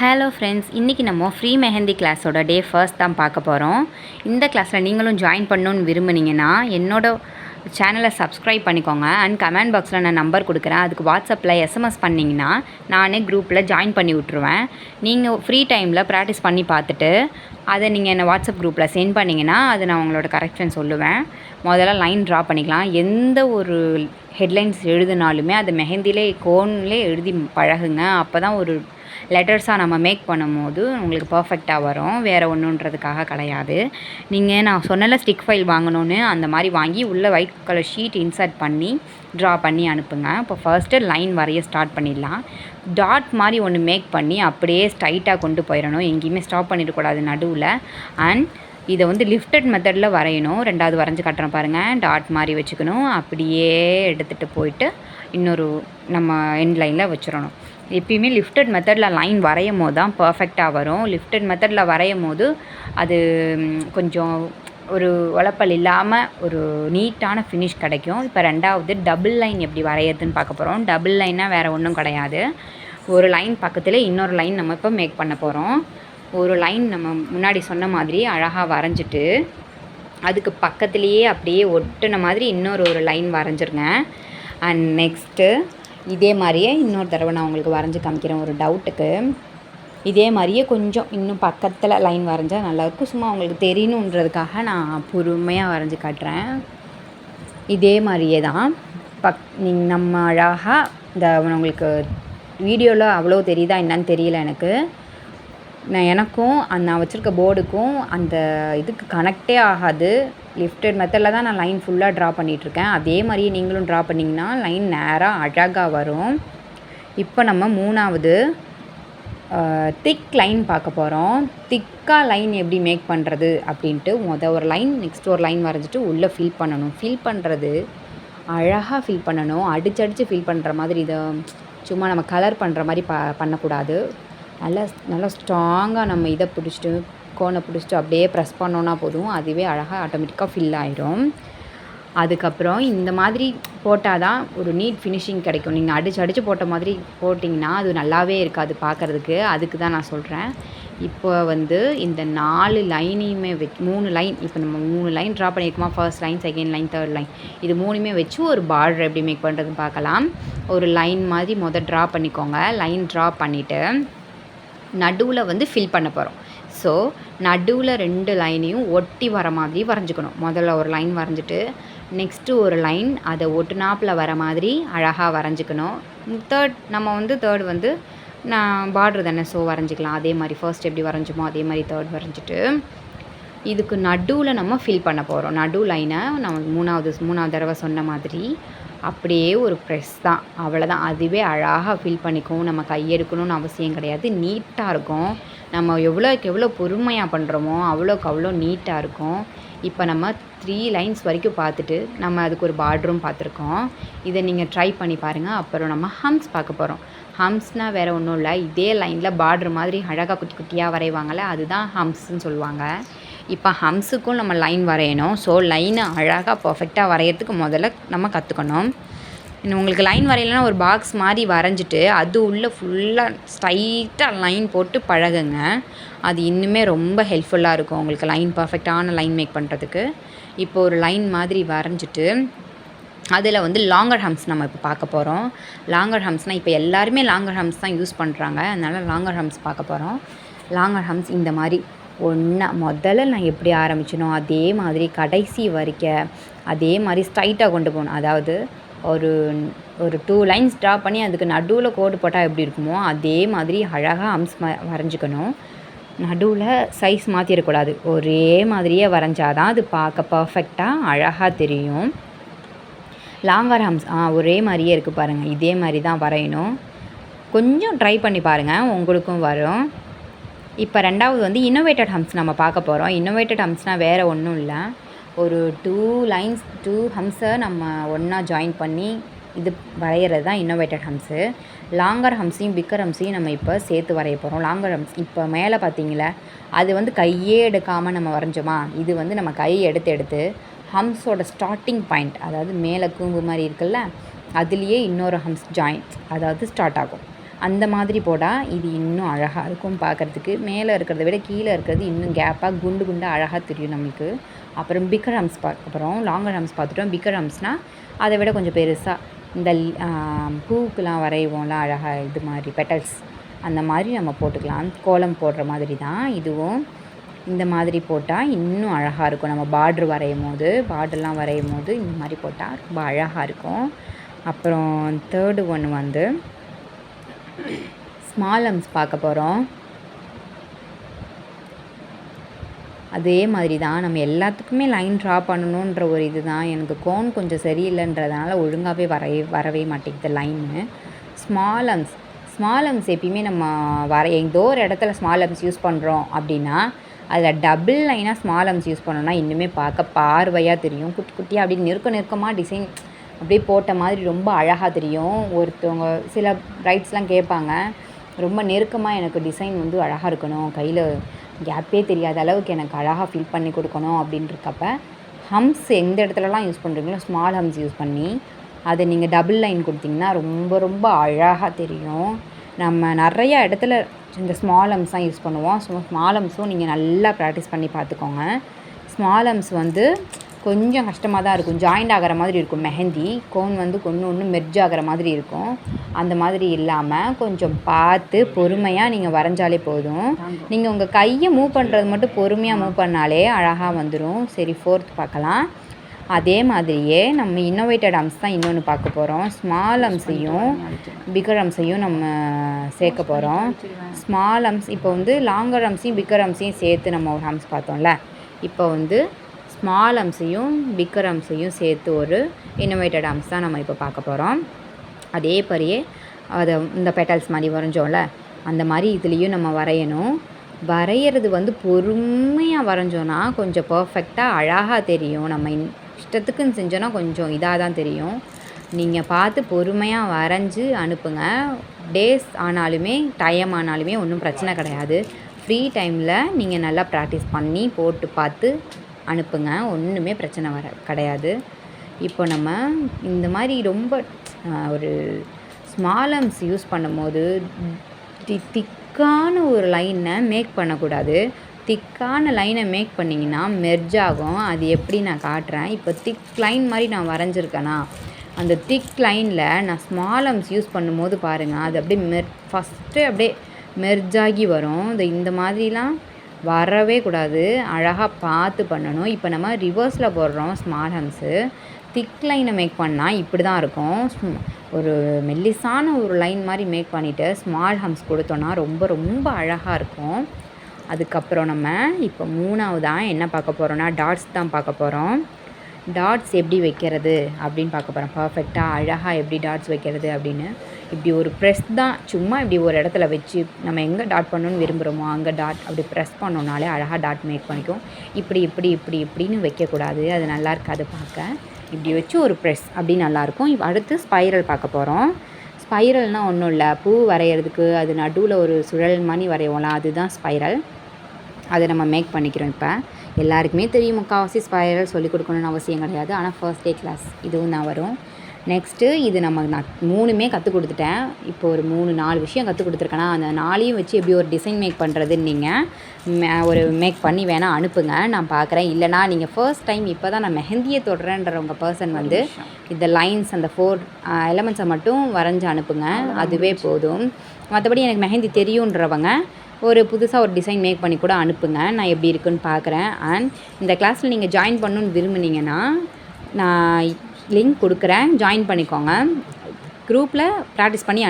Hello friends, இன்றைக்கி நம்ம free mehndi கிளாஸோட டே ஃபர்ஸ்ட் தான் பார்க்க போகிறோம். இந்த கிளாஸில் நீங்களும் ஜாயின் பண்ணணுன்னு விரும்புனீங்கன்னா என்னோடய சேனலை சப்ஸ்கிரைப் பண்ணிக்கோங்க. அண்ட் கமெண்ட் பாக்ஸில் நான் நம்பர் கொடுக்குறேன். அதுக்கு வாட்ஸ்அப்பில் எஸ்எம்எஸ் பண்ணிங்கன்னா நானே குரூப்பில் ஜாயின் பண்ணி விட்ருவேன். நீங்கள் ஃப்ரீ டைமில் ப்ராக்டிஸ் பண்ணி பார்த்துட்டு அதை நீங்கள் என்னை வாட்ஸ்அப் குரூப்பில் சென்ட் பண்ணிங்கன்னா அது நான் உங்களோட கரெக்ஷன் சொல்லுவேன். முதல்ல லைன் ட்ரா பண்ணிக்கலாம். எந்த ஒரு ஹெட்லைன்ஸ் எழுதினாலுமே அதை மெஹந்திலே கோன்லேயே எழுதி பழகுங்க. அப்போ தான் ஒரு லெட்டர்ஸாக நம்ம மேக் பண்ணும்போது உங்களுக்கு பர்ஃபெக்டாக வரும். வேறு ஒன்றுன்றதுக்காக கிடையாது. நீங்கள் நான் சொன்னல ஸ்டிக் ஃபைல் வாங்கணுன்னு அந்த மாதிரி வாங்கி உள்ளே ஒயிட் கலர் ஷீட் இன்சர்ட் பண்ணி ட்ரா பண்ணி அனுப்புங்க. இப்போ ஃபர்ஸ்ட்டு லைன் வரைய ஸ்டார்ட் பண்ணிடலாம். டாட் மாதிரி ஒன்று மேக் பண்ணி அப்படியே ஸ்ட்ரைட்டாக கொண்டு போயிடணும். எங்கேயுமே ஸ்டாப் பண்ணிடக்கூடாது நடுவில். அண்ட் இதை வந்து லிஃப்டட் மெத்தடில் வரையணும். ரெண்டாவது வரைஞ்சி காட்டுறேன் பாருங்கள். டாட் மாதிரி வச்சுக்கணும். அப்படியே எடுத்துகிட்டு போயிட்டு இன்னொரு நம்ம எண்ட் லைனில் வச்சிடணும். எப்பயுமே லிஃப்டட் மெத்தடில் லைன் வரையும் போது தான் பர்ஃபெக்டாக வரும். லிஃப்டட் மெத்தடில் வரையும் போது அது கொஞ்சம் ஒரு உழப்பல் இல்லாமல் ஒரு நீட்டான ஃபினிஷ் கிடைக்கும். இப்போ ரெண்டாவது டபுள் லைன் எப்படி வரையிறதுன்னு பார்க்க போகிறோம். டபுள் லைனாக வேறு ஒன்றும் கிடையாது. ஒரு லைன் பக்கத்தில் இன்னொரு லைன் நம்ம இப்போ மேக் பண்ண போகிறோம். ஒரு லைன் நம்ம முன்னாடி சொன்ன மாதிரி அழகாக வரைஞ்சிட்டு அதுக்கு பக்கத்துலேயே அப்படியே ஒட்டின மாதிரி ஒரு லைன் வரைஞ்சிருங்க. அண்ட் நெக்ஸ்ட்டு இதே மாதிரியே இன்னொரு தடவை நான் உங்களுக்கு வரைஞ்சி காமிக்கிறேன் ஒரு டவுட்டுக்கு. இதே மாதிரியே கொஞ்சம் இன்னும் பக்கத்தில் லைன் வரைஞ்சால் நல்லாயிருக்கும். சும்மா உங்களுக்கு தெரியணுன்றதுக்காக நான் பொறுமையாக வரைஞ்சி காட்டுறேன். இதே மாதிரியே தான் நம்ம அழகாக இந்த உங்களுக்கு வீடியோவில் அவ்வளோ தெரியுதா என்னன்னு தெரியல எனக்கு. எனக்கும் நான் வச்சுருக்க போர்டுக்கும் அந்த இதுக்கு கனெக்டே ஆகாது. லிஃப்டட் மெத்தடில் தான் நான் லைன் ஃபுல்லாக ட்ரா பண்ணிகிட்ருக்கேன். அதே மாதிரியே நீங்களும் ட்ரா பண்ணிங்கன்னா லைன் நேராக அழகாக வரும். இப்போ நம்ம மூணாவது திக் லைன் பார்க்க போகிறோம். திக்காக லைன் எப்படி மேக் பண்ணுறது அப்படின்ட்டு ஒரு லைன் நெக்ஸ்ட் ஒரு லைன் வரைஞ்சிட்டு உள்ளே ஃபில் பண்ணணும். ஃபில் பண்ணுறது அழகாக ஃபில் பண்ணணும். அடித்து ஃபில் பண்ணுற மாதிரி இதை சும்மா நம்ம கலர் பண்ணுற மாதிரி பண்ணக்கூடாது. நல்லா ஸ்ட்ராங்காக நம்ம இதை பிடிச்சிட்டு கோனை பிடிச்சிட்டு அப்படியே ப்ரெஸ் பண்ணோன்னா போதும். அதுவே அழகாக ஆட்டோமேட்டிக்காக ஃபில் ஆகிடும். அதுக்கப்புறம் இந்த மாதிரி போட்டால் தான் ஒரு நீட் ஃபினிஷிங் கிடைக்கும். நீங்கள் அடித்து போட்ட மாதிரி போட்டிங்கன்னா அது நல்லாவே இருக்காது பார்க்குறதுக்கு. அதுக்கு தான் நான் சொல்கிறேன். இப்போ வந்து இந்த 4 லைனையுமே 3 லைன் இப்போ நம்ம 3 லைன் ட்ரா பண்ணியிருக்கோமா. First line, second line, third line, இது 3மே வச்சு ஒரு பார்டர் எப்படி மேக் பண்ணுறதுன்னு பார்க்கலாம். ஒரு லைன் மாதிரி ட்ரா பண்ணிக்கோங்க. லைன் ட்ரா பண்ணிவிட்டு நடுவில் வந்து ஃபில் பண்ண போகிறோம். ஸோ நடுவில் 2 லைனையும் ஒட்டி வர மாதிரி வரைஞ்சிக்கணும். முதல்ல ஒரு லைன் வரைஞ்சிட்டு நெக்ஸ்ட்டு ஒரு லைன் அதை ஒட்டுனாப்பில் வர மாதிரி அழகாக வரைஞ்சிக்கணும். தேர்ட் வந்து நான் பார்டர் தானே, ஸோ வரைஞ்சிக்கலாம். அதே மாதிரி ஃபர்ஸ்ட் எப்படி வரைஞ்சோமோ அதே மாதிரி தேர்ட் வரைஞ்சிட்டு இதுக்கு நடுவில் நம்ம ஃபில் பண்ண போகிறோம். நடு லைனை நம்ம மூணாவது தடவை சொன்ன மாதிரி அப்படியே ஒரு ப்ரெஸ் தான், அவ்வளோதான். அதுவே அழகாக ஃபில் பண்ணிக்கும். நம்ம கையெடுக்கணும்னு அவசியம் கிடையாது. நீட்டாக இருக்கும். நம்ம எவ்வளோக்கு எவ்வளோ பொறுமையாக பண்ணுறோமோ அவ்வளோக்கு அவ்வளோ நீட்டாக இருக்கும். இப்போ நம்ம 3 லைன்ஸ் வரைக்கும் பார்த்துட்டு நம்ம அதுக்கு ஒரு பார்டரும் பார்த்துருக்கோம். இதை நீங்கள் ட்ரை பண்ணி பாருங்கள். அப்புறம் நம்ம ஹம்ஸ் பார்க்க போகிறோம். ஹம்ஸ்னால் வேறு ஒன்றும் இல்லை, இதே லைனில் பார்டர் மாதிரி அழகாக குட்டி குட்டியாக வரைவாங்கள்ல, அதுதான் ஹம்ஸ்ன்னு சொல்லுவாங்க. இப்போ ஹம்ஸுக்கும் நம்ம லைன் வரையணும். ஸோ லைனை அழகாக பர்ஃபெக்டாக வரைகிறதுக்கு முதல்ல நம்ம கற்றுக்கணும். இன்னும் உங்களுக்கு லைன் வரையலைன்னா ஒரு பாக்ஸ் மாதிரி வரைஞ்சிட்டு அது உள்ளே ஃபுல்லாக ஸ்ட்ரைட்டாக லைன் போட்டு பழகுங்க. அது இன்னுமே ரொம்ப ஹெல்ப்ஃபுல்லாக இருக்கும் உங்களுக்கு லைன் பர்ஃபெக்டான லைன் மேக் பண்ணுறதுக்கு. இப்போ ஒரு லைன் மாதிரி வரைஞ்சிட்டு அதில் வந்து லாங்கர் ஹம்ஸ் நம்ம இப்போ பார்க்க போகிறோம். லாங்கர் ஹம்ஸ்னால் இப்போ எல்லாருமே லாங்கர் ஹம்ஸ் தான் யூஸ் பண்ணுறாங்க. அதனால் லாங்கர் ஹம்ஸ் பார்க்க போகிறோம். லாங்கர் ஹம்ஸ் இந்த மாதிரி முதல்ல நான் எப்படி ஆரம்பிச்சனோ அதே மாதிரி கடைசி வரைக்கும் அதே மாதிரி ஸ்ட்ரைட்டாக கொண்டு போகணும். அதாவது ஒரு 2 லைன்ஸ் ட்ரா பண்ணி அதுக்கு நடுவில் கோடு போட்டால் எப்படி இருக்குமோ அதே மாதிரி அழகாக ஹம்ஸ் வரைஞ்சிக்கணும். நடுவில் சைஸ் மாற்றிடக்கூடாது. ஒரே மாதிரியே வரைஞ்சாதான் அது பார்க்க பர்ஃபெக்டாக அழகாக தெரியும். லாங்கர் ஹம்ஸ் ஒரே மாதிரியே இருக்குது பாருங்கள். இதே மாதிரி தான் வரையணும். கொஞ்சம் ட்ரை பண்ணி பாருங்கள், உங்களுக்கும் வரும். இப்போ ரெண்டாவது வந்து இன்னோவேட்டட் ஹம்ஸ் நம்ம பார்க்க போகிறோம். இன்னோவேட்டட் ஹம்ஸ்னால் வேறு ஒன்றும் இல்லை, ஒரு 2 ஹம்ஸை நம்ம ஒன்றா ஜாயின் பண்ணி இது வரைகிறது தான் இன்னோவேட்டட் ஹம்ஸு. லாங்கர் ஹம்ஸையும் பிக்கர் ஹம்ஸையும் நம்ம இப்போ சேர்த்து வரைய போகிறோம். லாங்கர் ஹம்ஸ் இப்போ மேலே பார்த்தீங்களா, அது வந்து கையே எடுக்காமல் நம்ம வரைஞ்சோமா. இது வந்து நம்ம கை எடுத்து ஹம்ஸோட ஸ்டார்டிங் பாயிண்ட், அதாவது மேலே கூம்பு மாதிரி இருக்குல்ல, அதுலேயே இன்னொரு ஹம்ஸ் ஜாயின் அதாவது ஸ்டார்ட் ஆகும். அந்த மாதிரி போட்டால் இது இன்னும் அழகாக இருக்கும் பார்க்குறதுக்கு. மேலே இருக்கிறத விட கீழே இருக்கிறது இன்னும் கேப்பாக குண்டு குண்டாக அழகாக தெரியும் நம்மளுக்கு. அப்புறம் பிக்கர் ஹம்ஸ் பார்க்க போகிறோம். லாங்கர் ஹம்ஸ் பார்த்துட்டோம். பிக்கர் ஹம்ஸ்னால் அதை விட கொஞ்சம் பெருசாக இந்த பூக்கெலாம் வரைவோம்ல அழகாக, இது மாதிரி பெட்டல்ஸ் அந்த மாதிரி நம்ம போட்டுக்கலாம். கோலம் போடுற மாதிரி தான் இதுவும். இந்த மாதிரி போட்டால் இன்னும் அழகாக இருக்கும். நம்ம பார்ட்ரு பார்டர்லாம் வரையும் போது இந்த மாதிரி போட்டால் ரொம்ப அழகாக இருக்கும். அப்புறம் தேர்டு ஒன்று வந்து ஸ்மால் ஹம்ஸ் பார்க்க போகிறோம். அதே மாதிரி தான் நம்ம எல்லாத்துக்குமே லைன் ட்ரா பண்ணணுன்ற ஒரு இது தான். எனக்கு கோன் கொஞ்சம் சரியில்லைன்றதுனால ஒழுங்காகவே வரவே மாட்டேங்குது லைன்னு. ஸ்மால் ஹம்ஸ் எப்பயுமே நம்ம ஏதோ ஒரு இடத்துல ஸ்மால் ஹம்ஸ் யூஸ் பண்ணுறோம் அப்படின்னா அதில் டபுள் லைனாக ஸ்மால் ஹம்ஸ் யூஸ் பண்ணோன்னா இன்னுமே பார்க்க பார்வையாக தெரியும். குட்டி குட்டியாக அப்படியே நெருக்கமாக டிசைன் அப்படியே போட்ட மாதிரி ரொம்ப அழகாக தெரியும். ஒருத்தவங்க சில பிரைட்ஸ்லாம் கேட்பாங்க, ரொம்ப நெருக்கமாக எனக்கு டிசைன் வந்து அழகாக இருக்கணும், கையில் கேப்பே தெரியாத அளவுக்கு எனக்கு அழகாக ஃபில் பண்ணி கொடுக்கணும் அப்படின்றக்கப்ப ஹம்ஸ் எந்த இடத்துலலாம் யூஸ் பண்ணுறீங்களோ ஸ்மால் ஹம்ஸ் யூஸ் பண்ணி அதை நீங்கள் டபுள் லைன் கொடுத்திங்கன்னா ரொம்ப ரொம்ப அழகாக தெரியும். நம்ம நிறையா இடத்துல இந்த ஸ்மால் ஹம்ஸ் தான் யூஸ் பண்ணுவோம். ஸ்மால் ஹம்ஸும் நீங்கள் நல்லா ப்ராக்டிஸ் பண்ணி பார்த்துக்கோங்க. ஸ்மால் ஹம்ஸ் வந்து கொஞ்சம் கஷ்டமாக தான் இருக்கும். ஜாயிண்ட் ஆகிற மாதிரி இருக்கும். மெஹந்தி கோன் வந்து ஒன்று மெர்ஜ் ஆகிற மாதிரி இருக்கும். அந்த மாதிரி இல்லாமல் கொஞ்சம் பார்த்து பொறுமையாக நீங்கள் வரைஞ்சாலே போதும். நீங்கள் உங்கள் கையை மூவ் பண்ணுறது மட்டும் பொறுமையாக மூவ் பண்ணாலே அழகாக வந்துடும். சரி, ஃபோர்த் பார்க்கலாம். அதே மாதிரியே நம்ம இன்னோவேட்டட் ஹம்ஸ் தான் இன்னொன்று பார்க்க போகிறோம். ஸ்மால் ஹம்ஸையும் பிக்கர் ஹம்ஸையும் நம்ம சேர்க்க போகிறோம். ஸ்மால் ஹம்ஸ் இப்போ வந்து லாங்கர் ஹம்ஸையும் பிக்கர் ஹம்ஸையும் சேர்த்து நம்ம ஒரு ஹம்ஸ் பார்த்தோம்ல, இப்போ வந்து ஸ்மால் ஹம்ஸையும் பிக்கர் ஹம்ஸையும் சேர்த்து ஒரு இன்னோவேட்டட் ஹம்ஸ் தான் நம்ம இப்போ பார்க்க போகிறோம். அதே மாதிரியே அதை இந்த பெட்டல்ஸ் மாதிரி வரைஞ்சோம்ல அந்த மாதிரி இதுலேயும் நம்ம வரையணும். வரைகிறது வந்து பொறுமையாக வரைஞ்சோன்னா கொஞ்சம் பர்ஃபெக்டாக அழகாக தெரியும். நம்ம இஷ்டத்துக்குன்னு செஞ்சோன்னா கொஞ்சம் இதாக தான் தெரியும். நீங்கள் பார்த்து பொறுமையாக வரைஞ்சி அனுப்புங்க. டேஸ் ஆனாலுமே டைம் ஆனாலுமே ஒன்றும் பிரச்சனை கிடையாது. ஃப்ரீ டைமில் நீங்கள் நல்லா ப்ராக்டிஸ் பண்ணி போட்டு பார்த்து அனுப்புங்க. ஒன்றுமே பிரச்சனை கிடையாது. இப்போ நம்ம இந்த மாதிரி ரொம்ப ஒரு ஸ்மால் ஹம்ஸ் யூஸ் பண்ணும்போது திக்கான ஒரு லைனை மேக் பண்ணக்கூடாது. திக்கான லைனை மேக் பண்ணிங்கன்னா மெர்ஜ் ஆகும். அது எப்படி நான் காட்டுறேன். இப்போ திக் லைன் மாதிரி நான் வரைஞ்சிருக்கேனா, அந்த திக் லைனில் நான் ஸ்மால் ஹம்ஸ் யூஸ் பண்ணும்போது பாருங்கள், அது அப்படியே ஃபஸ்ட்டு அப்படியே மெர்ஜ் ஆகி வரும். இந்த மாதிரிலாம் வரவே கூடாது. அழகாக பார்த்து பண்ணணும். இப்போ நம்ம ரிவர்ஸில் போடுறோம் ஸ்மால் ஹம்ஸு. திக் லைனை மேக் பண்ணால் இப்படி தான் இருக்கும். ஒரு மெல்லிசான ஒரு லைன் மாதிரி மேக் பண்ணிவிட்டு ஸ்மால் ஹம்ஸ் கொடுத்தோன்னா ரொம்ப ரொம்ப அழகாக இருக்கும். அதுக்கப்புறம் நம்ம இப்போ மூணாவதாக என்ன பார்க்க போகிறோன்னா டாட்ஸ் தான் பார்க்க போகிறோம். டாட்ஸ் எப்படி வைக்கிறது அப்படின்னு பார்க்க போகிறோம். பர்ஃபெக்டாக அழகாக எப்படி டாட்ஸ் வைக்கிறது அப்படின்னு. இப்படி ஒரு ப்ரெஸ் தான், சும்மா இப்படி ஒரு இடத்துல வச்சு நம்ம எங்கே டாட் பண்ணணும்னு விரும்புகிறோமோ அங்கே டாட் அப்படி ப்ரெஸ் பண்ணோன்னாலே அழகாக டாட் மேக் பண்ணிக்கும். இப்படின்னு வைக்கக்கூடாது, அது நல்லா இருக்காது பார்க்க. இப்படி வச்சு ஒரு ப்ரெஸ் அப்படி நல்லாயிருக்கும். அடுத்து ஸ்பைரல் பார்க்க போகிறோம். ஸ்பைரல்னால் ஒன்றும் இல்லை, பூ வரைகிறதுக்கு அது நடுவில் ஒரு சுழல் மணி வரைவோம்ல, அதுதான் ஸ்பைரல். அதை நம்ம மேக் பண்ணிக்கிறோம். இப்போ எல்லாருக்குமே தெரியும், முக்கால்வாசி ஸ்பைரல் சொல்லிக் கொடுக்கணுன்னு அவசியம் கிடையாது. ஆனால் ஃபர்ஸ்ட் டே கிளாஸ் இதுவும் தான் வரும். நெக்ஸ்ட்டு இது நான் 3மே கற்றுக் கொடுத்துட்டேன். இப்போ ஒரு 3-4 விஷயம் கற்றுக் கொடுத்துருக்கேன்னா அந்த 4ஐயும் வச்சு எப்படி ஒரு டிசைன் மேக் பண்ணுறதுன்னு நீங்கள் ஒரு மேக் பண்ணி வேணால் அனுப்புங்க, நான் பார்க்குறேன். இல்லைனா நீங்கள் ஃபர்ஸ்ட் டைம் இப்போ தான் நான் மெஹந்தியை தொடுறேன்றவங்க பர்சன் வந்து இந்த லைன்ஸ் அந்த 4 எலமெண்ட்ஸை மட்டும் வரைஞ்சி அனுப்புங்க, அதுவே போதும். மற்றபடி எனக்கு மெஹந்தி தெரியுன்றவங்க ஒரு புதுசாக ஒரு டிசைன் மேக் பண்ணி கூட அனுப்புங்க, நான் எப்படி இருக்குன்னு பார்க்குறேன். அண்ட் இந்த கிளாஸில் நீங்கள் ஜாயின் பண்ணணுன்னு விரும்புனீங்கன்னா நான் லிங்க் கொடுக்குறேன், ஜாயின் பண்ணிக்கோங்க. குரூப்பில் ப்ராக்டிஸ் பண்ணி